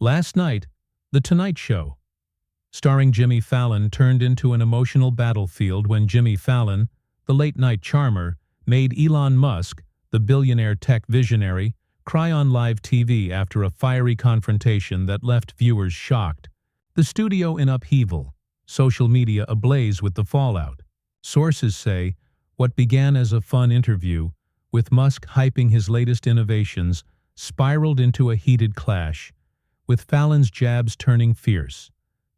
Last night, The Tonight Show, starring Jimmy Fallon, turned into an emotional battlefield when Jimmy Fallon, the late-night charmer, made Elon Musk, the billionaire tech visionary, cry on live TV after a fiery confrontation that left viewers shocked. The studio in upheaval, social media ablaze with the fallout. Sources say what began as a fun interview, with Musk hyping his latest innovations, spiraled into a heated clash, with Fallon's jabs turning fierce,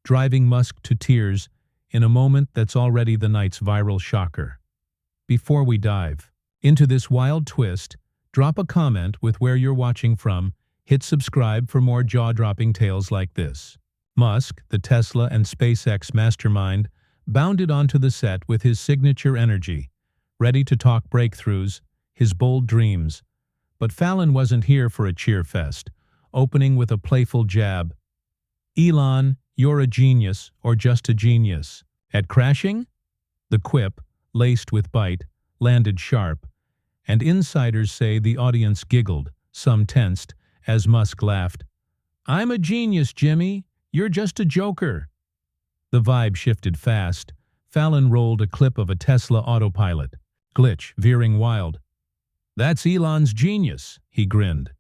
driving Musk to tears in a moment that's already the night's viral shocker. Before we dive into this wild twist, drop a comment with where you're watching from, hit subscribe for more jaw-dropping tales like this. Musk, the Tesla and SpaceX mastermind, bounded onto the set with his signature energy, ready to talk breakthroughs, his bold dreams. But Fallon wasn't here for a cheer fest, opening with a playful jab. "Elon, you're a genius, or just a genius. At crashing?" The quip, laced with bite, landed sharp, and insiders say the audience giggled, some tensed, as Musk laughed. "I'm a genius, Jimmy. You're just a joker." The vibe shifted fast. Fallon rolled a clip of a Tesla autopilot, glitch, veering wild. "That's Elon's genius," he grinned.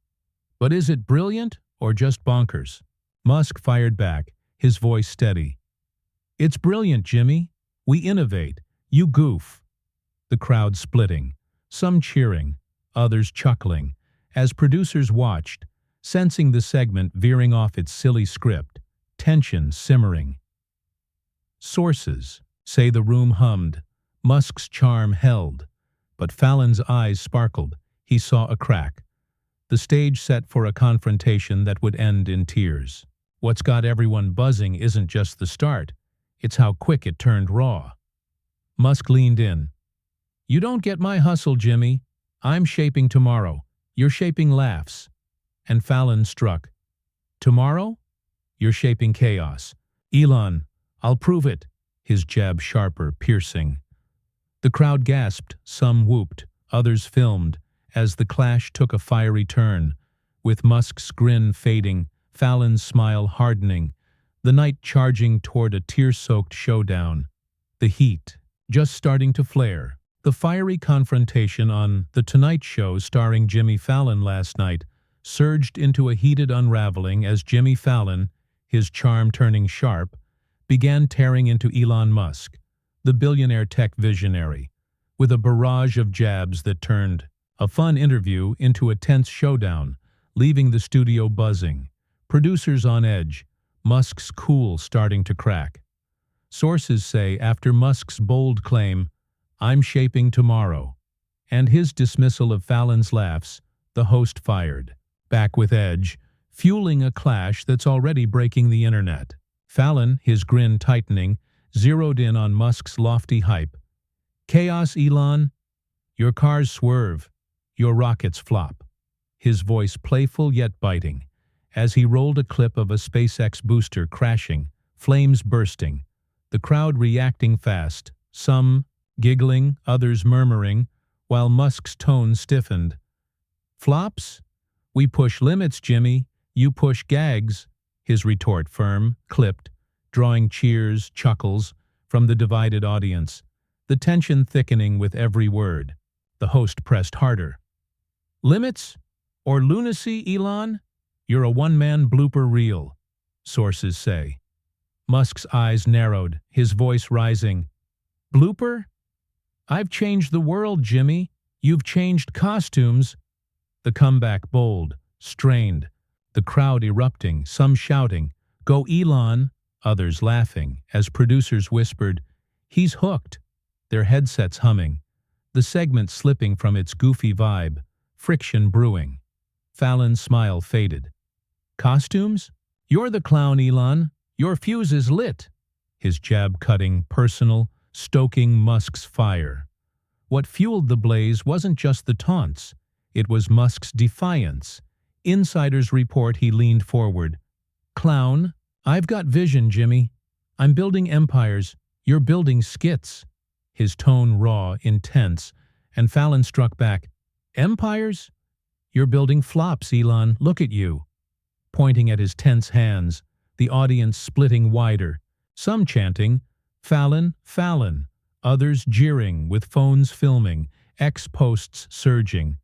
"But is it brilliant or just bonkers?" Musk fired back, his voice steady. "It's brilliant, Jimmy. We innovate. You goof." The crowd splitting, some cheering, others chuckling, as producers watched, sensing the segment veering off its silly script, tension simmering. Sources say the room hummed, Musk's charm held, but Fallon's eyes sparkled. He saw a crack. The stage set for a confrontation that would end in tears. What's got everyone buzzing isn't just the start, it's how quick it turned raw. Musk leaned in. "You don't get my hustle, Jimmy. I'm shaping tomorrow. You're shaping laughs." And Fallon struck. "Tomorrow? You're shaping chaos. Elon, I'll prove it," his jab sharper, piercing. The crowd gasped, some whooped, others filmed, as the clash took a fiery turn, with Musk's grin fading, Fallon's smile hardening, the night charging toward a tear-soaked showdown. The heat just starting to flare. The fiery confrontation on The Tonight Show starring Jimmy Fallon last night surged into a heated unraveling as Jimmy Fallon, his charm turning sharp, began tearing into Elon Musk, the billionaire tech visionary, with a barrage of jabs that turned a fun interview into a tense showdown, leaving the studio buzzing, producers on edge, Musk's cool starting to crack. Sources say after Musk's bold claim, "I'm shaping tomorrow," and his dismissal of Fallon's laughs, the host fired back with edge, fueling a clash that's already breaking the internet. Fallon, his grin tightening, zeroed in on Musk's lofty hype. "Chaos, Elon. Your cars swerve. Your rockets flop." His voice playful yet biting, as he rolled a clip of a SpaceX booster crashing, flames bursting, the crowd reacting fast, some giggling, others murmuring, while Musk's tone stiffened. "Flops? We push limits, Jimmy. You push gags." His retort firm, clipped, drawing cheers, chuckles from the divided audience, the tension thickening with every word. The host pressed harder. "Limits? Or lunacy, Elon? You're a one-man blooper reel," sources say. Musk's eyes narrowed, his voice rising. "Blooper? I've changed the world, Jimmy. You've changed costumes." The comeback bold, strained, the crowd erupting, some shouting, "Go Elon," others laughing, as producers whispered, "He's hooked," their headsets humming, the segment slipping from its goofy vibe, friction brewing. Fallon's smile faded. "Costumes? You're the clown, Elon. Your fuse is lit." His jab cutting, personal, stoking Musk's fire. What fueled the blaze wasn't just the taunts, it was Musk's defiance. Insiders report he leaned forward. "Clown, I've got vision, Jimmy. I'm building empires. You're building skits." His tone raw, intense, and Fallon struck back. "Empires? You're building flops, Elon. Look at you." pointing at his tense hands, the audience splitting wider, some chanting, "Fallon, Fallon," others jeering with phones filming, X-posts surging.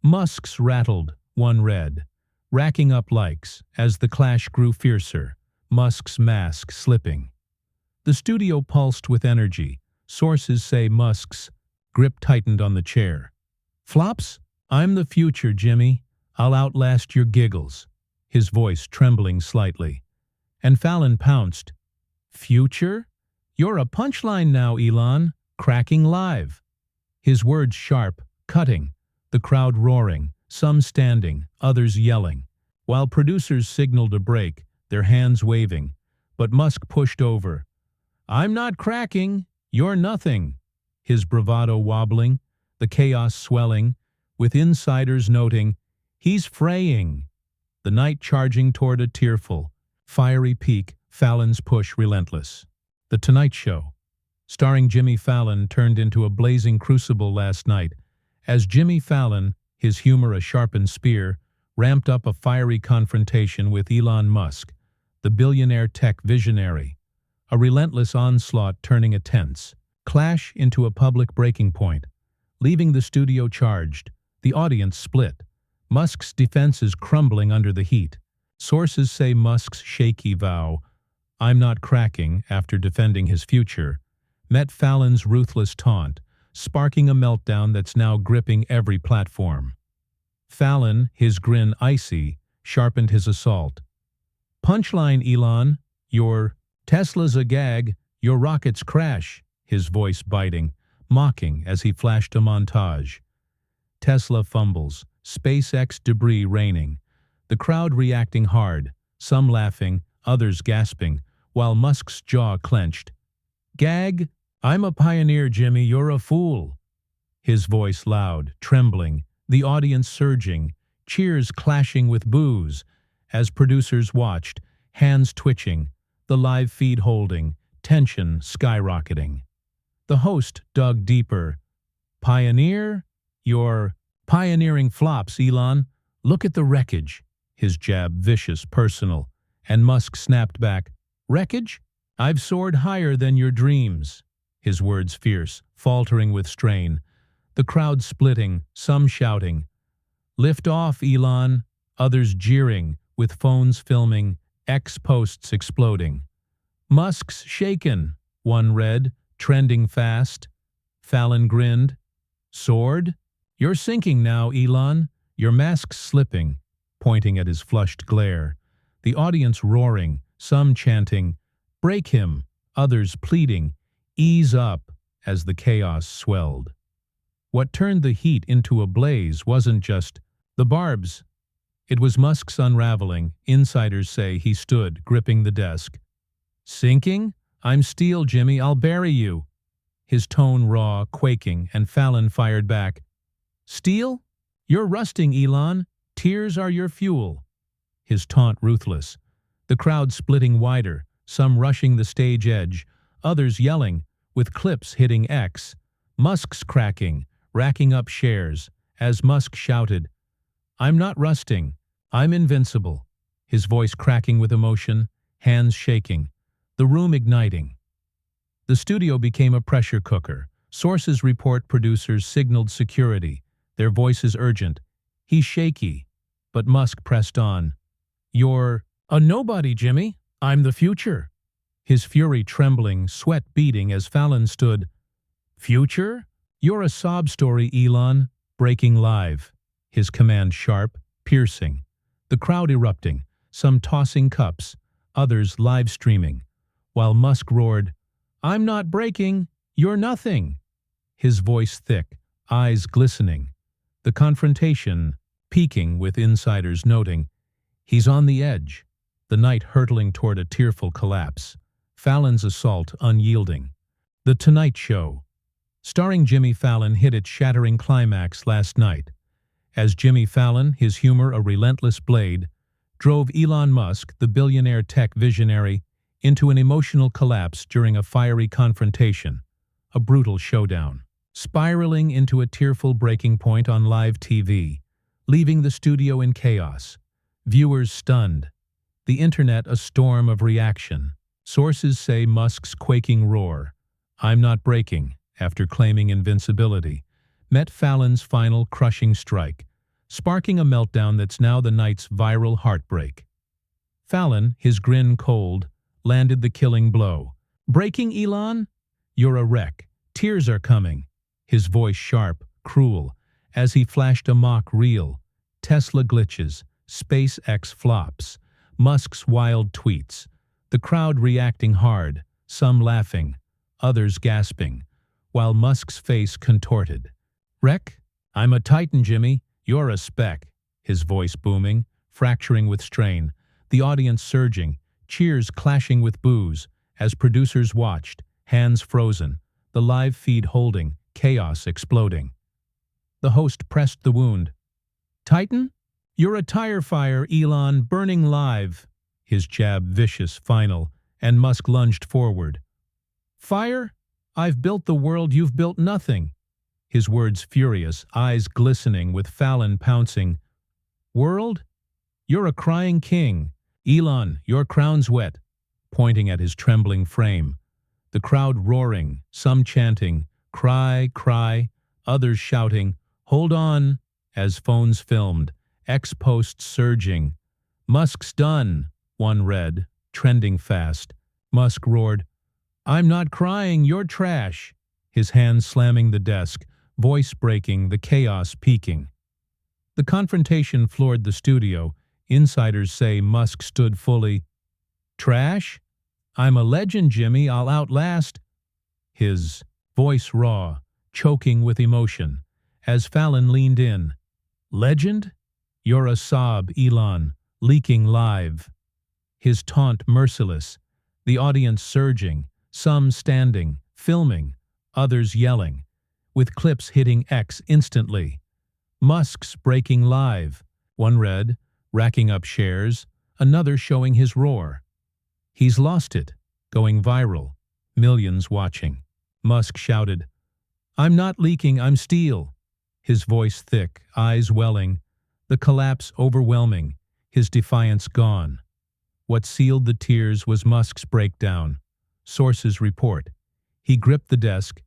Musk's rattled, one read, racking up likes as the clash grew fiercer, Musk's mask slipping. The studio pulsed with energy. Sources say Musk's grip tightened on the chair. "Flops? I'm the future, Jimmy. I'll outlast your giggles," his voice trembling slightly. And Fallon pounced. "Future? You're a punchline now, Elon, cracking live." His words sharp, cutting, the crowd roaring, some standing, others yelling, while producers signaled a break, their hands waving. But Musk pushed over. "I'm not cracking, you're nothing," his bravado wobbling, the chaos swelling, with insiders noting, "He's fraying." The night charging toward a tearful, fiery peak, Fallon's push relentless. The Tonight Show, starring Jimmy Fallon, turned into a blazing crucible last night, as Jimmy Fallon, his humor a sharpened spear, ramped up a fiery confrontation with Elon Musk, the billionaire tech visionary. A relentless onslaught turning a tense clash into a public breaking point, leaving the studio charged, the audience split, Musk's defenses crumbling under the heat. Sources say Musk's shaky vow, "I'm not cracking," after defending his future, met Fallon's ruthless taunt, sparking a meltdown that's now gripping every platform. Fallon, his grin icy, sharpened his assault. "Punchline, Elon, your Tesla's a gag, your rockets crash," his voice biting, mocking as he flashed a montage. Tesla fumbles, SpaceX debris raining, the crowd reacting hard, some laughing, others gasping, while Musk's jaw clenched. "Gag? I'm a pioneer, Jimmy, you're a fool." His voice loud, trembling, the audience surging, cheers clashing with boos, as producers watched, hands twitching, the live feed holding, tension skyrocketing. The host dug deeper. "Pioneer? You're pioneering flops, Elon. Look at the wreckage." His jab vicious, personal, and Musk snapped back. "Wreckage? I've soared higher than your dreams." His words fierce, faltering with strain. The crowd splitting, some shouting, "Lift off, Elon," others jeering, with phones filming, X-posts exploding. "Musk's shaken," one read, trending fast. Fallon grinned. "Soared? You're sinking now, Elon, your mask's slipping," pointing at his flushed glare. The audience roaring, some chanting, "Break him," others pleading, "Ease up," as the chaos swelled. What turned the heat into a blaze wasn't just the barbs. It was Musk's unraveling. Insiders say he stood, gripping the desk. "Sinking? I'm steel, Jimmy, I'll bury you." His tone raw, quaking, and Fallon fired back. "Steel? You're rusting, Elon. Tears are your fuel." His taunt ruthless. The crowd splitting wider, some rushing the stage edge, others yelling, with clips hitting X. Musk's cracking, racking up shares, as Musk shouted, "I'm not rusting, I'm invincible." His voice cracking with emotion, hands shaking, the room igniting. The studio became a pressure cooker. Sources report producers signaled security, their voices urgent. "He's shaky." But Musk pressed on. "You're a nobody, Jimmy. I'm the future." His fury trembling, sweat beading as Fallon stood. "Future? You're a sob story, Elon, breaking live." His command sharp, piercing. The crowd erupting, some tossing cups, others live streaming, while Musk roared, "I'm not breaking, you're nothing." His voice thick, eyes glistening. The confrontation peaking, with insiders noting, "He's on the edge." The night hurtling toward a tearful collapse. Fallon's assault unyielding. The Tonight Show, starring Jimmy Fallon, hit its shattering climax last night, as Jimmy Fallon, his humor a relentless blade, drove Elon Musk, the billionaire tech visionary, into an emotional collapse during a fiery confrontation, a brutal showdown, spiraling into a tearful breaking point on live TV, leaving the studio in chaos. Viewers stunned. The internet a storm of reaction. Sources say Musk's quaking roar, "I'm not breaking," after claiming invincibility, met Fallon's final crushing strike, sparking a meltdown that's now the night's viral heartbreak. Fallon, his grin cold, landed the killing blow. "Breaking, Elon? You're a wreck. Tears are coming." His voice sharp, cruel, as he flashed a mock reel. Tesla glitches, SpaceX flops, Musk's wild tweets. The crowd reacting hard, some laughing, others gasping, while Musk's face contorted. "Wreck? I'm a titan, Jimmy. You're a speck." His voice booming, fracturing with strain. The audience surging, cheers clashing with boos, as producers watched, hands frozen, the live feed holding, chaos exploding. The host pressed the wound. "Titan? You're a tire fire, Elon, burning live." His jab vicious, final, and Musk lunged forward. "Fire? I've built the world, you've built nothing." His words furious, eyes glistening with Fallon pouncing. "World? You're a crying king. Elon, your crown's wet," pointing at his trembling frame. The crowd roaring, some chanting, "Cry, cry," others shouting, "Hold on," as phones filmed, X-posts surging. "Musk's done," one read, trending fast. Musk roared, "I'm not crying, you're trash." His hands slamming the desk, voice breaking, the chaos peaking. The confrontation floored the studio. Insiders say Musk stood fully. "Trash? I'm a legend, Jimmy, I'll outlast." His voice raw, choking with emotion, as Fallon leaned in. "Legend? You're a sob, Elon, leaking live." His taunt merciless, the audience surging, some standing, filming, others yelling, with clips hitting X instantly. "Musk's breaking live," one read, racking up shares, another showing his roar. "He's lost it," going viral, millions watching. Musk shouted, "I'm not leaking, I'm steel." His voice thick, eyes welling, the collapse overwhelming, his defiance gone. What sealed the tears was Musk's breakdown. Sources report. He gripped the desk.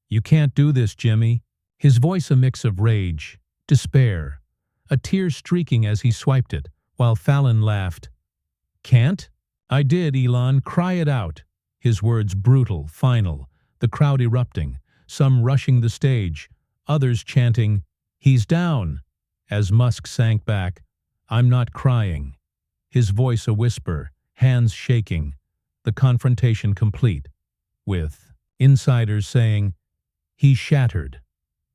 "You can't do this, Jimmy." His voice a mix of rage, despair, a tear streaking as he swiped it, while Fallon laughed. "Can't?" "I did, Elon, cry it out." His words brutal, final, the crowd erupting, some rushing the stage, others chanting, "He's down," as Musk sank back. "I'm not crying." His voice a whisper, hands shaking, the confrontation complete, with insiders saying, "He's shattered."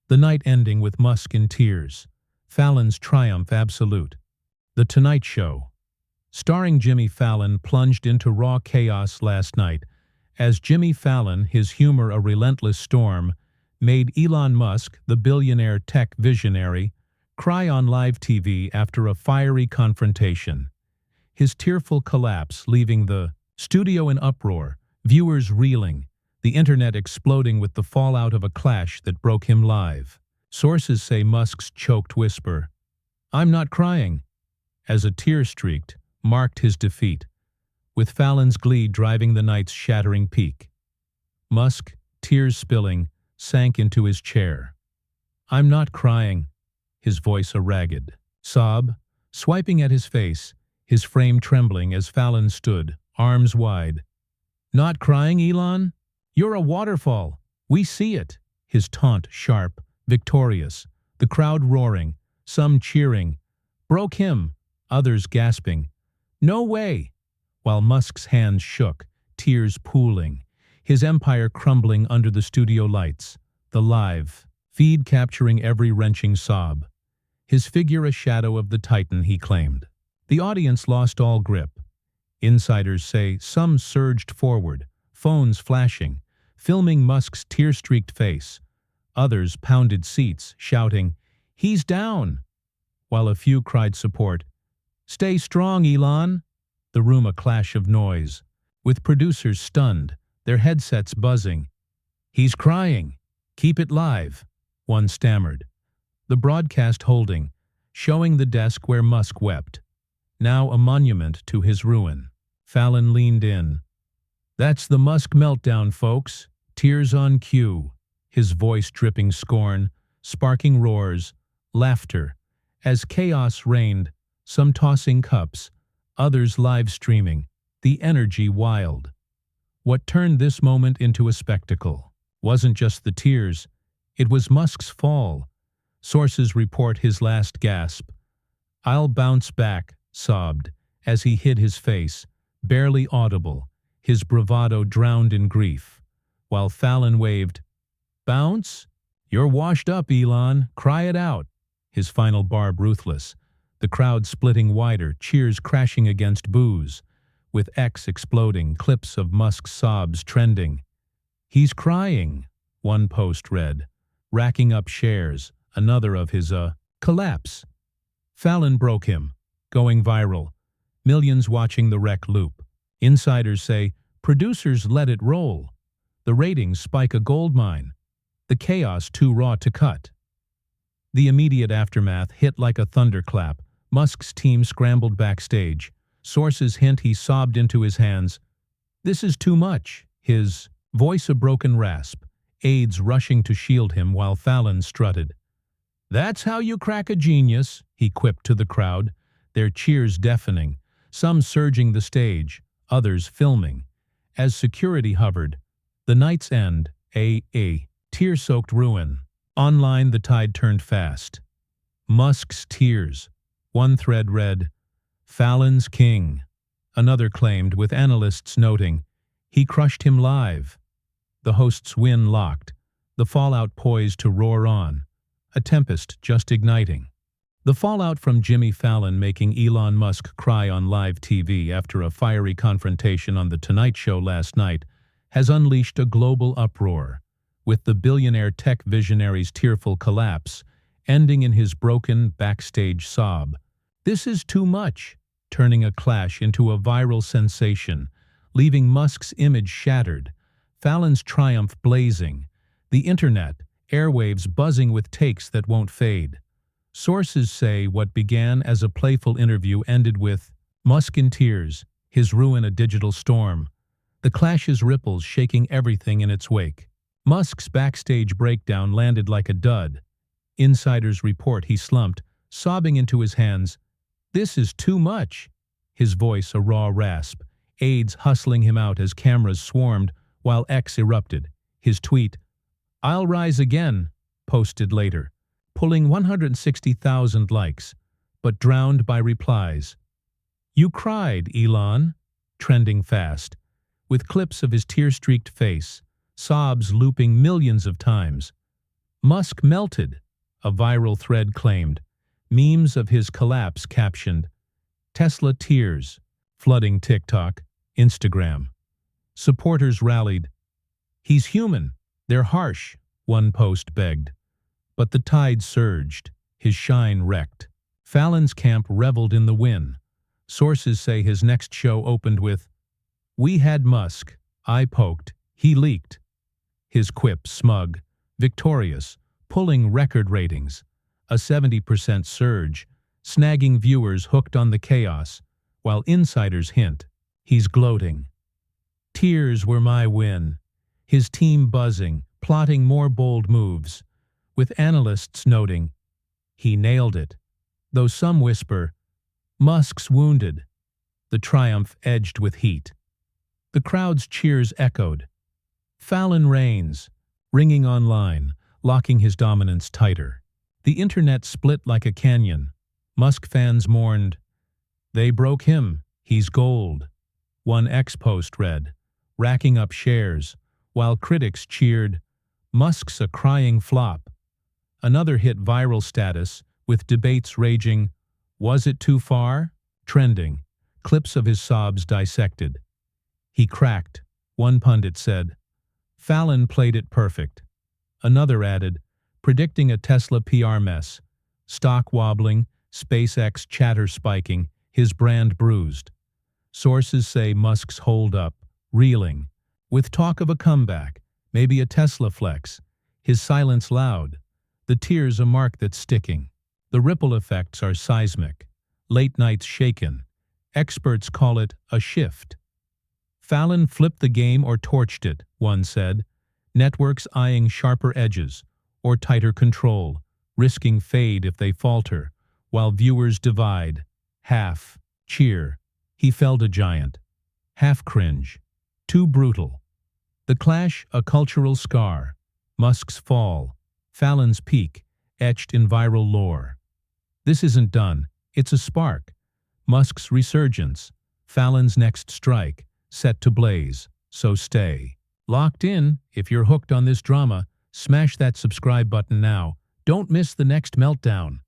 The night ending with Musk in tears, Fallon's triumph absolute. The Tonight Show, starring Jimmy Fallon, plunged into raw chaos last night, as Jimmy Fallon, his humor a relentless storm, made Elon Musk, the billionaire tech visionary, cry on live TV after a fiery confrontation. His tearful collapse leaving the studio in uproar, viewers reeling, the internet exploding with the fallout of a clash that broke him live. Sources say Musk's choked whisper, "I'm not crying," as a tear streaked, marked his defeat, with Fallon's glee driving the night's shattering peak. Musk, tears spilling, sank into his chair. "I'm not crying," his voice a ragged sob, swiping at his face, his frame trembling as Fallon stood, arms wide. "Not crying, Elon? You're a waterfall. We see it." His taunt sharp, victorious, the crowd roaring, some cheering. "Broke him," others gasping, "No way," while Musk's hands shook, tears pooling, his empire crumbling under the studio lights, the live feed capturing every wrenching sob. His figure a shadow of the titan he claimed. The audience lost all grip. Insiders say some surged forward, phones flashing, filming Musk's tear-streaked face. Others pounded seats, shouting, "He's down!" While a few cried support. "Stay strong, Elon!" The room a clash of noise, with producers stunned, their headsets buzzing. "He's crying! Keep it live!" one stammered. The broadcast holding, showing the desk where Musk wept. now a monument to his ruin. Fallon leaned in. "That's the Musk meltdown, folks. Tears on cue." His voice dripping scorn, sparking roars, laughter. As chaos reigned, some tossing cups, others live streaming, the energy wild. What turned this moment into a spectacle wasn't just the tears, it was Musk's fall. Sources report his last gasp. "I'll bounce back," sobbed, as he hid his face, barely audible, his bravado drowned in grief, while Fallon waved, "Bounce? You're washed up, Elon. Cry it out." His final barb ruthless, the crowd splitting wider, cheers crashing against boos, with X exploding, clips of Musk's sobs trending. "He's crying," one post read, racking up shares, another of his collapse. Fallon broke him, going viral, millions watching the wreck loop. Insiders say producers let it roll. The ratings spike a goldmine. The chaos too raw to cut. The immediate aftermath hit like a thunderclap. Musk's team scrambled backstage. Sources hint he sobbed into his hands. "This is too much." His voice a broken rasp, aides rushing to shield him while Fallon strutted. "That's how you crack a genius," he quipped to the crowd, their cheers deafening, some surging the stage, others filming. As security hovered, the night's end, a tear-soaked ruin. Online the tide turned fast. Musk's tears. One thread read, "Fallon's king." Another claimed, with analysts noting, "He crushed him live." The host's win locked, the fallout poised to roar on, a tempest just igniting. The fallout from Jimmy Fallon making Elon Musk cry on live TV after a fiery confrontation on The Tonight Show last night has unleashed a global uproar, with the billionaire tech visionary's tearful collapse ending in his broken backstage sob. "This is too much," turning a clash into a viral sensation, leaving Musk's image shattered, Fallon's triumph blazing, the internet, airwaves buzzing with takes that won't fade. Sources say what began as a playful interview ended with Musk in tears, his ruin a digital storm, the clash's ripples shaking everything in its wake. Musk's backstage breakdown landed like a dud. Insiders report he slumped, sobbing into his hands. "This is too much." His voice a raw rasp, aides hustling him out as cameras swarmed while X erupted. His tweet, "I'll rise again," posted later, pulling 160,000 likes, but drowned by replies. "You cried, Elon," trending fast, with clips of his tear-streaked face, sobs looping millions of times. "Musk melted," a viral thread claimed. Memes of his collapse captioned, "Tesla tears," flooding TikTok, Instagram. Supporters rallied. "He's human, they're harsh," one post begged. But the tide surged, his shine wrecked. Fallon's camp reveled in the win. Sources say his next show opened with, "We had Musk, I poked, he leaked." His quip smug, victorious, pulling record ratings, a 70% surge, snagging viewers hooked on the chaos, while insiders hint, he's gloating. "Tears were my win." His team buzzing, plotting more bold moves, with analysts noting, he nailed it, though some whisper, "Musk's wounded." The triumph edged with heat. The crowd's cheers echoed. Fallon reigns, ringing online, locking his dominance tighter. The internet split like a canyon. Musk fans mourned, "They broke him, he's gold." One X post read, racking up shares, while critics cheered, "Musk's a crying flop." Another hit viral status, with debates raging, "Was it too far?" trending, clips of his sobs dissected. "He cracked," one pundit said. Fallon played it perfect. Another added, predicting a Tesla PR mess. Stock wobbling, SpaceX chatter spiking, his brand bruised. Sources say Musk's hold up, reeling, with talk of a comeback, maybe a Tesla flex. His silence loud, the tears a mark that's sticking. The ripple effects are seismic. Late nights shaken, Experts call it a shift. Fallon flipped the game or torched it, one said. Networks eyeing sharper edges or tighter control, risking fade if they falter, while viewers divide. Half cheer. He felled a giant. Half cringe. Too brutal. The clash, a cultural scar. Musk's fall. Fallon's peak, etched in viral lore. This isn't done. It's a spark. Musk's resurgence. Fallon's next strike, set to blaze. So stay locked in. If you're hooked on this drama, smash that subscribe button now. Don't miss the next meltdown.